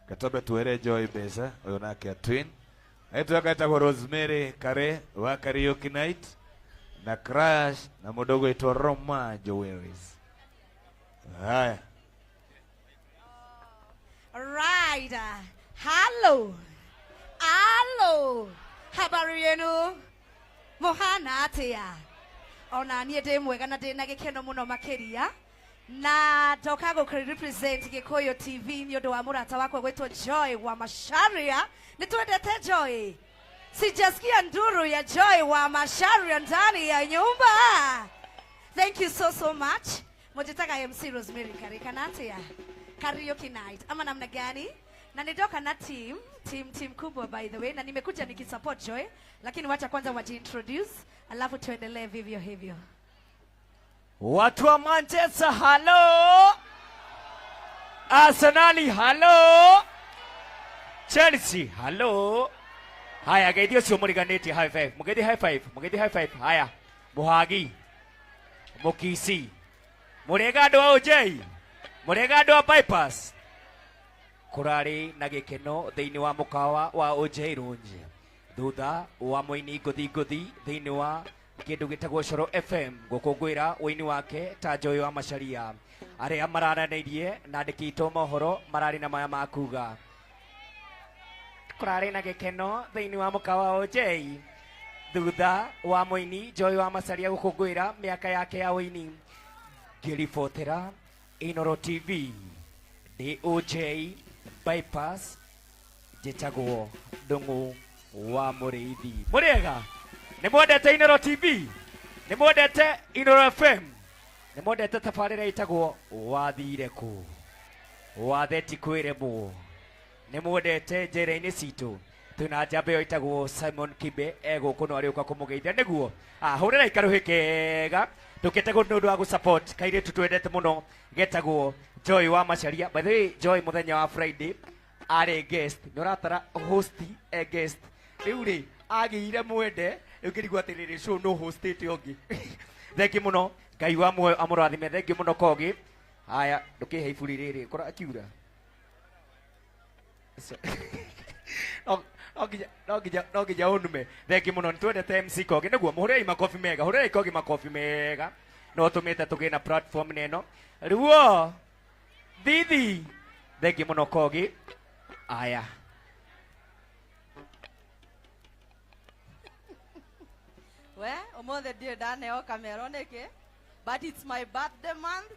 Katobe tuere Joy Besa, onake twin. Etu akaita Rosemary Kare wa Karaoke Night na Crash na modogo ito Roma Jewelries. Haya. Right. Hello. Hello. Habari yenu? Mohana atia. Ona niye de mwega na de nagikeno muno makiria. Na toka go represent Gikuyu TV nyodo wa murata wako gwetwa Joy wa Masharia. Nitwendete Joy. Sijasikia nduru ya Joy wa Masharia ndani ya nyumba. Thank you so much. Mojitaka MC Rosemary Kare kanatia. Karaoke Night. Ama namna gani? Na nitoka na team kubwa by the way. Na nimekuja nikisupport Joy. Lakini wacha kwanza wajiintroduce. Alafu tuendelee vivyo hivyo. Watu wa Manchester, hello. Arsenal, hello. Chelsea, hello. Haya, gaidio sio muriganeti high five. Mugedi high five, mugedi high five. Haya. Muhagi. Mukisi. Muregado wa OJ. Muregado wa bypass. Kurari na gikeno thiini wa mukawa wa OJ Runje. Thutha wa muini gothi thiini wa kindu gitagwo Coro FM gukungwira wini wake ta Joy wa Masharia aria mararaneirie na ndikitwo mohoro marari na maya makuga kurari na gikeno thiini wa mukawa OJ thutha wa muini Joy wa Masharia gukungwira miaka yake ya wini ngiribotera Inoro TV DOJ bypass jitagwo Ndungu wa Muriithi. Muriega ni mwendete Inoro TV, ni mwendete Inoro FM, ni mwendete tabarĩra itagwo wathire ku watheti kwĩremwo, ni mwendete njĩra-inĩ citũ twĩna njamba ĩyo itagwo Simon Kibe egũkũ no arĩũka kũmũgeithia nĩguo hũrĩra ikarũhĩ kega tũkĩtegwo nĩ ũndũ wa gũsupport kairĩtu twendete mũno getagwo Joy wa Masharia. By the way, Joy muthenya wa Friday arĩ guest, nĩ ũratara host guest rĩu rĩ agĩire mwende ukirigwa atiriri show no hostete ongi thengi muno Ngai wa muoyo amurathime thengi muno kogi. Haya ndukihe iburi riri kora akiura no gija onume thengi muno nitwendete MC kogi niguo muhurei makofi mega hurei kogi makofi mega no tumite tugina platform neno ruo didi thengi muno kogi. Haya Well, omothe ndio ndaneo kamera niki, but it's my birthday month.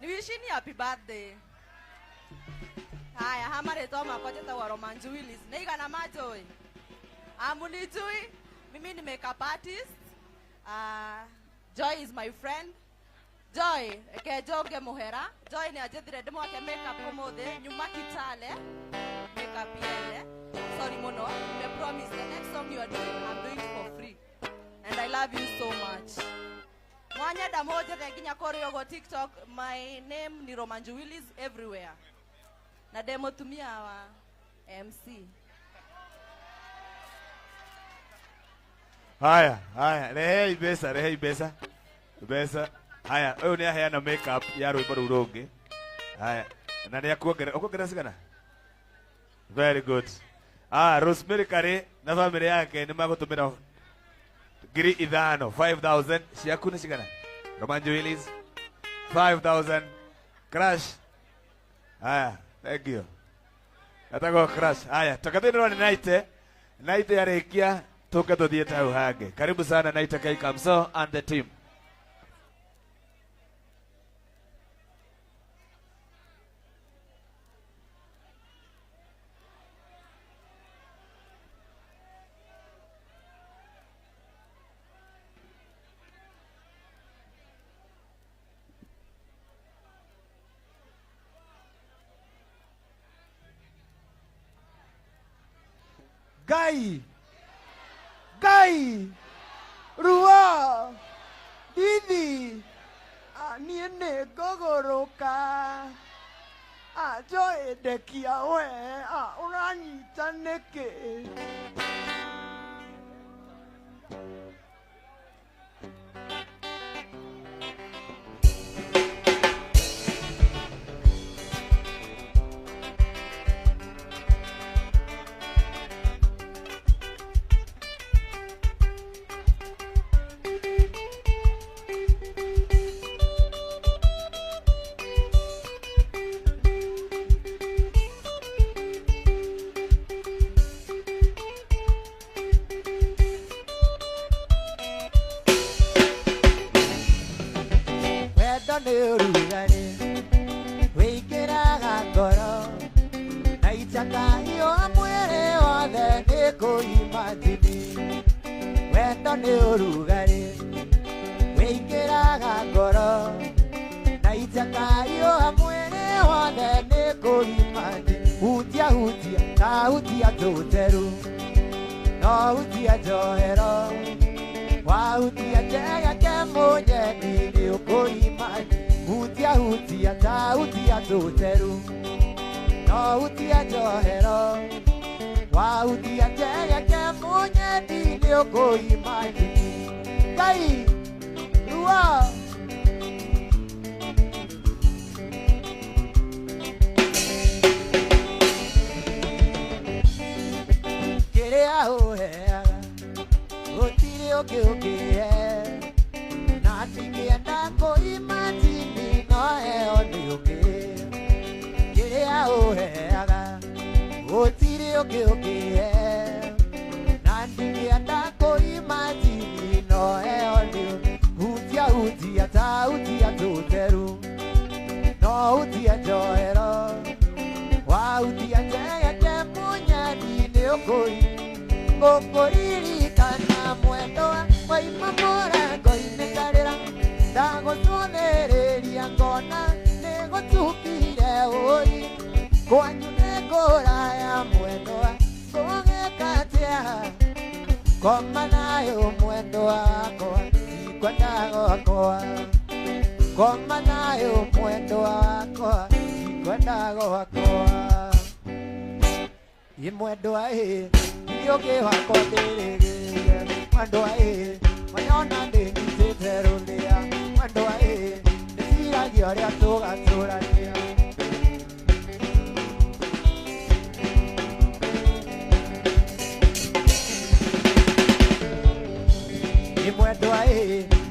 Ni wishini happy birthday. Haya, hamarĩtwa makwa njĩtagwo Romanju Willis. Nĩ igana majoy? Amunijui, mimi ni makeup artist. Joy is my friend. Joy, eke Joge Muhera. Joy ni ajethire ndĩmwake makeup ũmũthĩ, nyuma Kitale. Makeup yele. Sorry muno, me promise the next song you are doing, I'm doing it for free. And I love you so much. Mwanya damoja tenginya koryo go TikTok. My name ni Romanju Willis everywhere. Na demo tumia wa MC. Haya, rehe ibesa. Besa. Haya, uyu ni aheana makeup ya rwimbo rũu rũngĩ. Haya, na nĩ akuongerera cigana? Very good. Rosemary Kare na family yake nĩ magũtũmĩra 5,000 ciaku nĩ cigana? Romanju Willis 5,000. Crash. Haya, thank you. Atagwo Crash. Haya, tũkathĩnĩrwo nĩ Naite yarĩkia tũke tũthiĩte hau hangĩ. Karibu sana Naite K Kamso and the team. Gai Rua Didi niĩ nĩ ngũgũrũka Joy ndekia we ũranyita nĩkĩ? ichakayo mwere wothe nĩ kũimatini wendo nĩ ũrugarĩ wĩingĩraga ngoro na ichakayo mwere wothe nĩ kũimatini hutia hutia ta hutia tũteru no hutia njohero wahutia njega ke mũnyeni nĩ ũkũimani hutia hutia ta hutia tũteru no hutia njohero wahutia njega ke mũnyeni nĩ ũkũimani Ngai rua kĩrĩa ũheaga gũtirĩ ũngĩ ũngĩhe na ndingĩenda kũimatini no heo nĩ ũngĩ kĩrĩa ũheaga gũtirĩ ũngĩ ũngĩhe na ndingĩenda kũimatini no heo nĩ ũngĩ hutia hutia ta hutia tũteru no hutia njohero wahutia njegeke mũnyeni nĩ ũkũririkana mwendo waima mũrango-inĩ ngarĩra ndagũcũthĩrĩria ngona nĩ gũtukire ũri kwanyu nĩ ngũraya mwendo ngũgĩka atĩa koma nayo mwendo wakwa ikwenda gwakwa koma nayo mwendo wakwa ikwenda gwakwa imwendwa ndiũngĩ wakwa ndĩrĩgĩrĩire mwendwa wanyona ndĩnyitĩte rũthĩa mwendwa ndĩciragia ũrĩa tũgatũrania imwendwa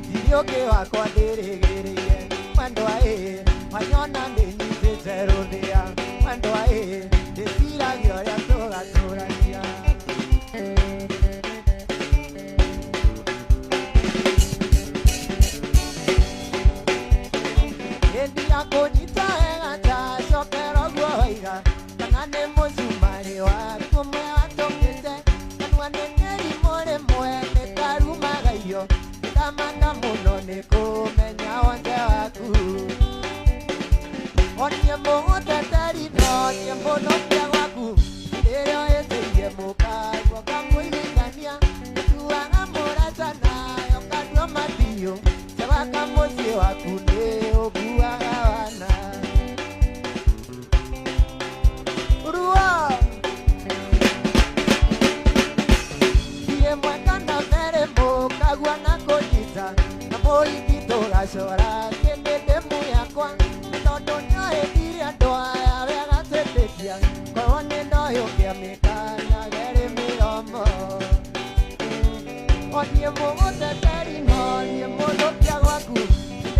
ndiũngĩ wakwa ndĩrĩgĩrĩire mwendwa wanyona ndĩnyitĩte rũthĩa mwendwa ndĩciragia ũrĩa tũgatũrania ndĩndia kũnyita wega ta cokera ũguo waiga kana nĩ mũcumarĩ waku ũmwe watũkĩte kanua nĩ nyĩrimũ rĩmwe nĩ karumagaio ndamaka mũno nĩ kũmenya wothe waku onie mũgũteteri no nie mũnokia gwaku ĩrĩa ĩtĩirie mũkaguo kamũiguithania tuaga mũrata nayo kanua mathiũ cewaka mũciĩ waku nĩ ũkuaga wana rua tirĩ mweka na merĩ mũkagua na kũnyita na mũhiki tũgacora kĩndĩ ndĩmu yakwa tondũ nĩohĩndire andũ aya wega twĩtĩkia korwo nĩ ndoyũkia mĩkana gerĩ mĩromo onie mũgũteteri no niĩ mũthũkia gwaku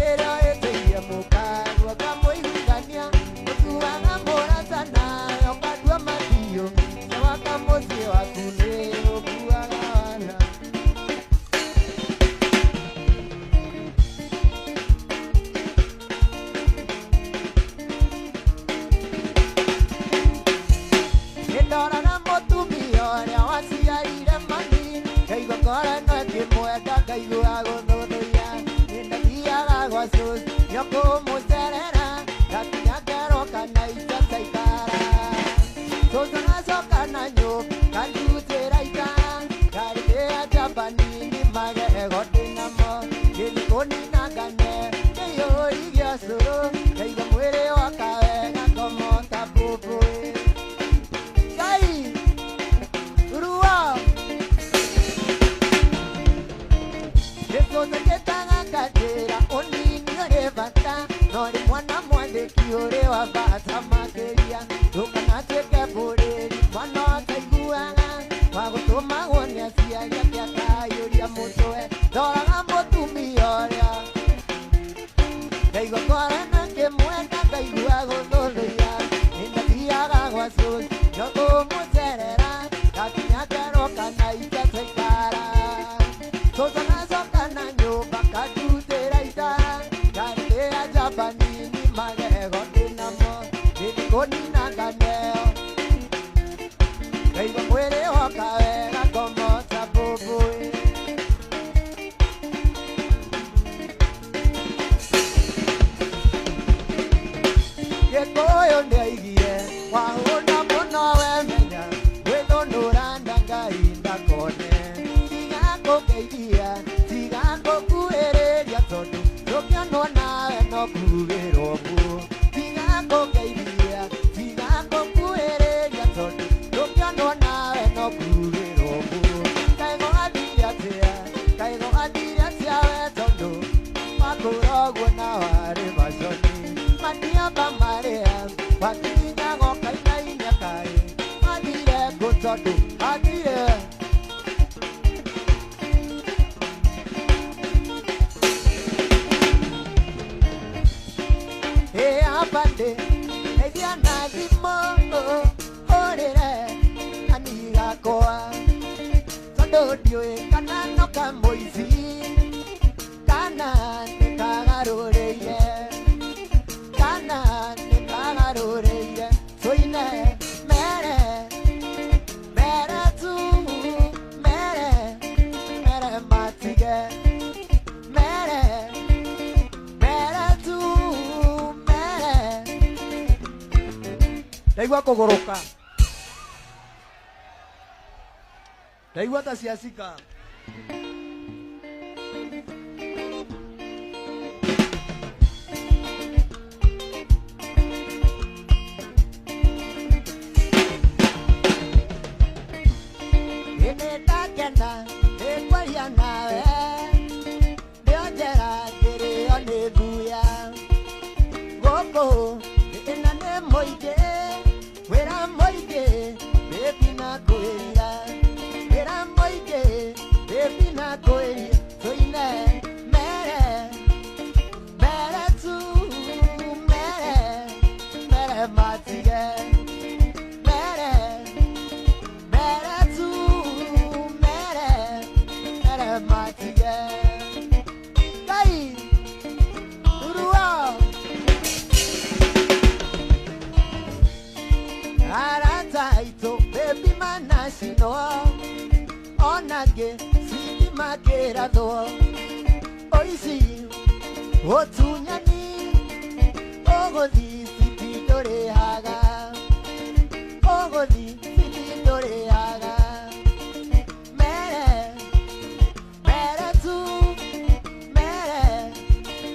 ĩrĩa ĩtĩirie mũkaguo kamũiguithania ũtuaga mũrata nayo kandua mathiũ cewaka mũciĩ waku nĩ ũkuaga wana nĩndoraga mũtumia ũrĩa waciarire mami ngaigua ngoro ĩno ĩkĩmwenda ngaigua gũthũthũia nĩndathiaga gwa cũcũ nĩokũmũcerera ngakinya ngeroka na icacaikara cũcũ nacoka na nyũmba kandutĩra ita ngarĩrĩa jabanini magego ndĩnamo gĩthikũninangane kĩihũri gĩa cũrũ ngaigua mwĩrĩ woka wega ngomota mbũmbũĩ Ngai rua gĩcũcũ gĩtaga ngatĩra ũnini ũrĩ bata no rĩ mwana mwandĩki ũrĩ wa bata makĩria ndũkanatuĩke mbũrĩri mwana ũtaiguaga wa gũtũmagwo nĩ aciari ake akayũria mũtwe ndoraga mũtumia ũrĩa ngaigua ngoro ĩno ĩkĩmwenda ngaigua gũthũthũia nĩndathiaga gwa cũcũ nĩokũmũcerera ngakinya ngeroka na icacaikara cũcũ nacoka na nyũmba kandutĩra ita ngarĩrĩa jabanini magego ndĩnamo gĩthikũninanganeo tondu athire abande edia na thimo orire anigakwa tondu ndiũĩ kana no kamũici kana nĩkagarũrĩire kana nĩkagarũrĩire tũine mere mere tu mere mere matige mere mere tu mere ndaigua kũgũrũka ndaigua ta ciacika ndakena ndĩkwaria nawe ndĩonjera ndĩrĩo nĩ nguya gũkũ ĩna nĩ mũingĩ wĩra mũingĩ ndĩbina kwĩria wĩra mũingĩ ndĩbina kwĩria tũine mere mere tu mere mere matige mere mere tu mere mere matige kai urua arataito baby manasino onage siti makerato oisi otunyani ogodi siti dorehaga ogodi siti dorehaga mere mere tu mere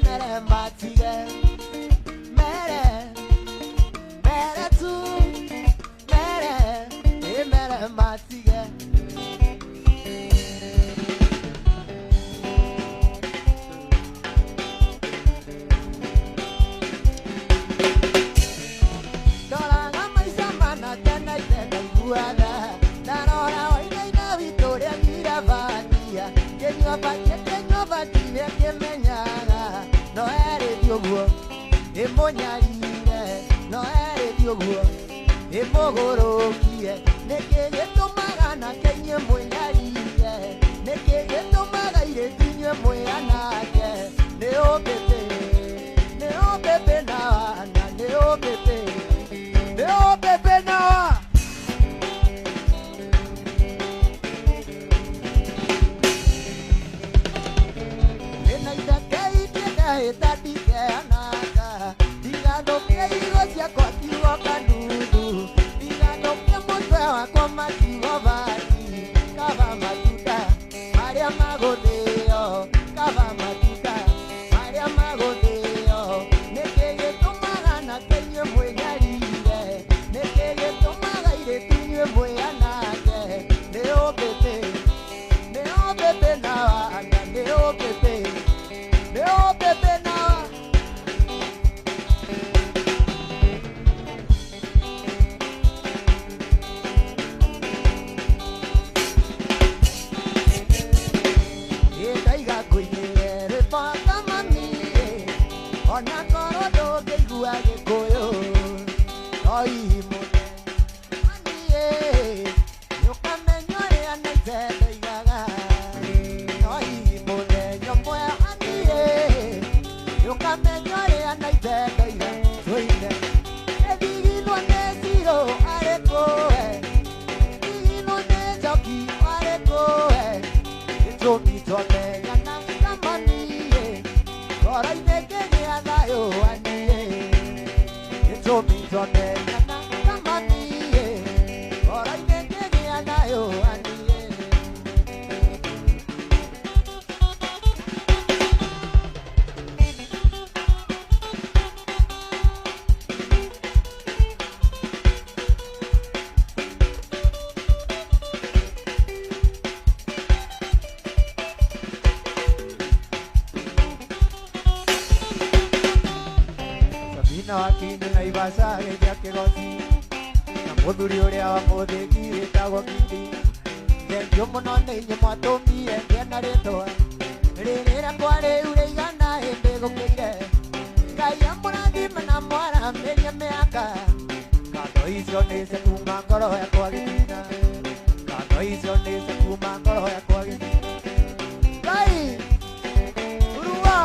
mere matige mere mere tu mere mere matige Doranga maisha mana tena tena guada Darora oina ina vitoria giravania Kenywa batine kemenyana No ere dioguo emonyarire No ere dioguo emogorokie Nekeye tomagana kenye mwenyarire Nekeye tomaga iretinye mweanake Neo pepe na wana Neo pepe na Ena idakei tiega etadike anaka Digando que higo cia kwa kiwa kanudu Digando que mutwe wako makiwa vati Kava matuta Maria magodeo Kava matuta Maria magodeo Nekege tomagana kenye mwenyarire Nekege tomaga iretinye mweanake Neo pepe na wana Neo pepe na Ndaiga kwĩnyere bata mami ona korwo ndũngĩigua gĩkũyũ no ihimũne mami Muthuri uria wa muthigi witagwo Gidi. Thengio muno nĩ inyuĩ mwatumire ngĩe na rĩtwa rĩrĩ rĩakwa rĩu rĩigana hĩndĩ gũkĩire. Ngai amũrathime na mwaramĩrie mĩaka. Ngano icio nĩ cia kuma ngoro yakwa gĩthina. Ngano icio nĩ cia kuma ngoro yakwa gĩthina. Ngai urua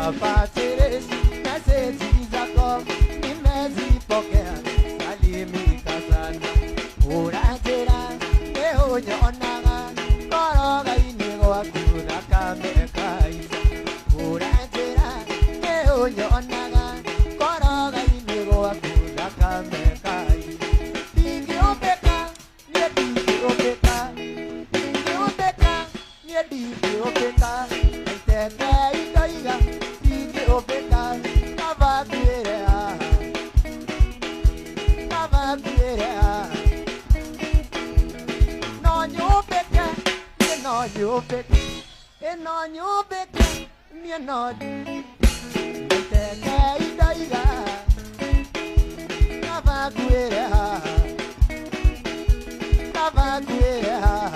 Apacheres, message zako nimezipokea, salimika sana. Urajera ehonyonaga koroga-ini gwaku thakame kaisa. Urajera ehonyonaga koroga-ini gwaku thakame kaisa. Ndingĩũmbĩka, niĩ ndingĩũmbĩka, ndingĩũmbĩka, niĩ ndingĩũmbĩka. Naitete ndoiga ndingĩũmbĩka, kaba nguĩre haha, kaba nguĩre haha. No nyũmbĩke, niĩ no nyũmbĩke, no nyũmbĩke, niĩ no naitete ndoiga kaba nguĩre haha, kaba nguĩre haha.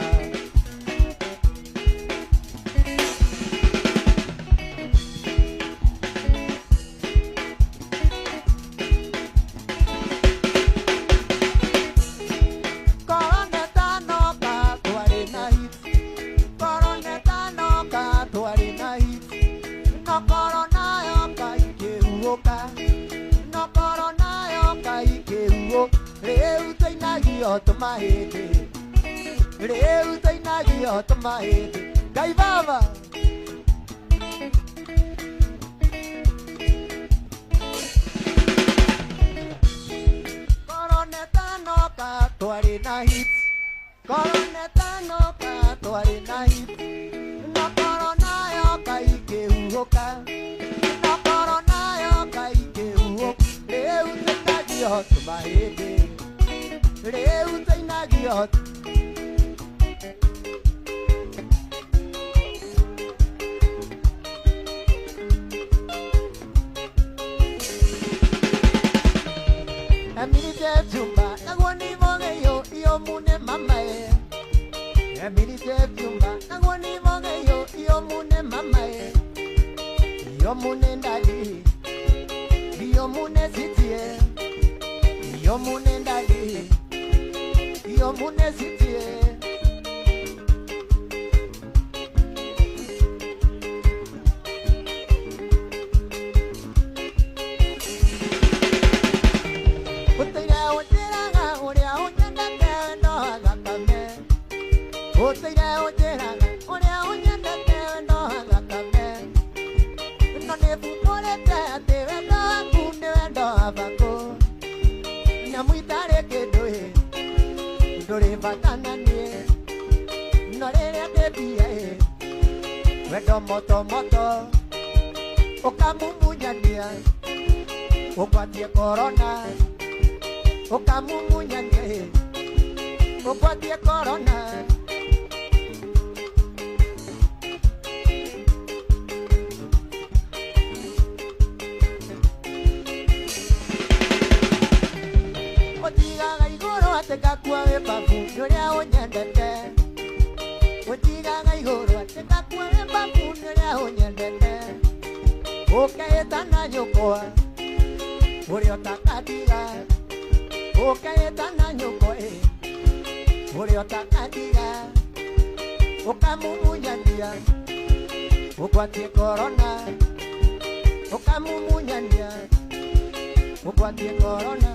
Rĩu tũinagio tũmahĩndĩ, Ngai Baba. Koroneta noka twarĩ na hit, koroneta noka twarĩ na hit. No korona yoka ikĩhuhũka, no korona yoka ikĩhuhũka. Rĩu tũinagio tũmahĩndĩ, rĩu tũinagio. Eminite Jumba, nagwani mogeyo, iyo mune mamae. Eminite Jumba, nagwani mogeyo, iyo mune mamae. Iyo mune ndali, iyo mune sitie, iyo mune ndali, iyo mune sitie. Moto moto, ukamumunyania, ukwatie corona, ukamumunyania, ukwatie corona. Otigaga igũrũ atĩkakua wĩ babu, nĩũrĩa ũnyendete. Otigaga igũrũ atĩkakua wĩ babu, nĩũrĩa ũnyendete. Ũkaĩta na nyũkwa, ũrĩa ũtakadiga. Ũkaĩta na nyũkwa, ũrĩa ũtakadiga. Ũkamumunyania, ũkwatie corona. Ũkamumunyania, ũkwatie corona.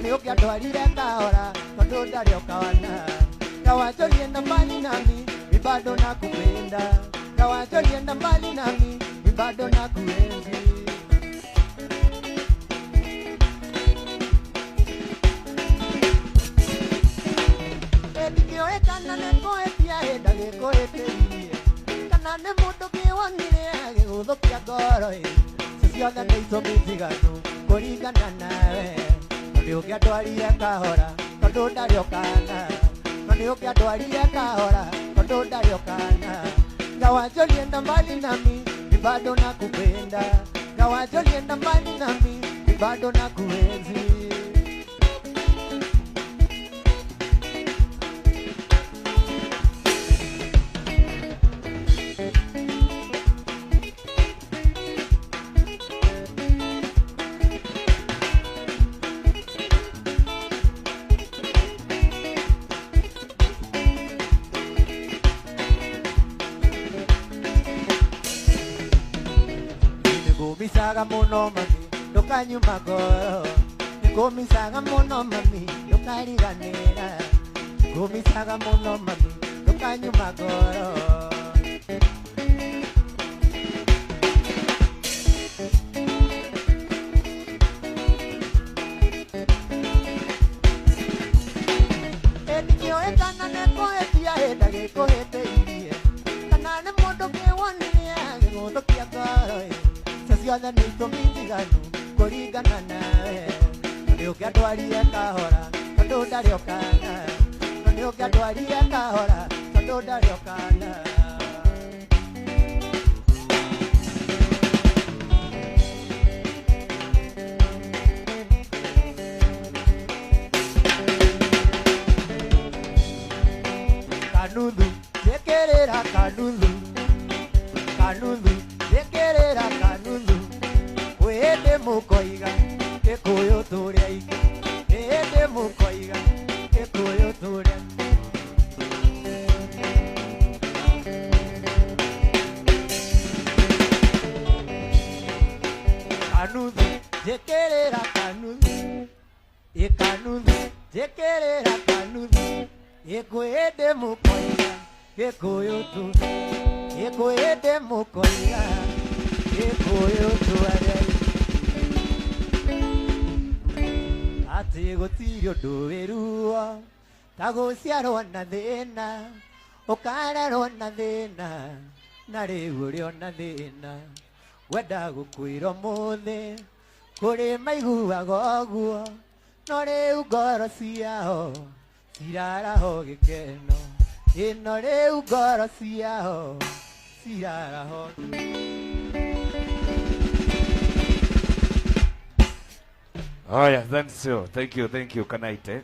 nĩ ũngĩandwarire kahora tondũ ndarĩ ũkawana kawanjorienda mbali nami mi bado nakupenda kawanjorienda mbali nami mi bado nakuenzi ndingĩoĩkana nĩ kũhĩtia hĩnda gĩkũhĩtĩirie kana nĩ mũndũ kĩwonire gĩgũthũkia ngoro ciothe nĩ itũmi njiganu kũringana nawe na nĩ ũngĩandwarire kahora tondũ ndarĩ ũkana na nĩ ũngĩandwarire kahora tondũ ndarĩ ũkana ngawanjorienda mbali nami mi bado nakupenda ngawanjorienda mbali nami mi bado nakuenzi Nikumisaga muno mami, ndukanyuma ngoro Nikumisaga muno mami, ndukariganĩra Nikumisaga muno mami, ndukanyuma ngoro ndingĩoĩkana nĩ kũhĩtia hĩnda gĩkũhĩtĩirie kana nĩ mũndũ kĩwonire gĩgũthũkia ngoro ciothe nĩ itũmi njiganu kũringana nawe na nĩ ũngĩandwarire kahora tondũ ndarĩ ũkana na nĩ ũngĩandwarire kahora tondũ ndarĩ ũkana kanuthu njĩkĩrĩra kanuthu kanuthu njĩkĩrĩra kanuthu wĩhĩndĩ mũkoiga gĩkũyũ tũrĩa ingĩ wĩhĩndĩ mũkoiga gĩkũyũ tũrĩa kanuthu njĩkĩrĩra kanuthu kanuthu njĩkĩrĩra kanuthu gĩkũyĩndĩ mũkoiga gĩkũyũ tũrĩa gĩkũyĩndĩ mũkoiga gĩkũyũ tũrĩa atĩ gũtirĩ ũndũ wĩruo ta gũciarwo na thĩna ũkarerwo na thĩna na rĩu ũrĩ ona thĩna wenda gũkwĩra ũmũthĩ kũrĩ maiguaga ũguo no rĩu ngoro ciao ciraraho gĩkeno ĩno rĩu ngoro ciao ciraraho Haya, thank you, Kanaite.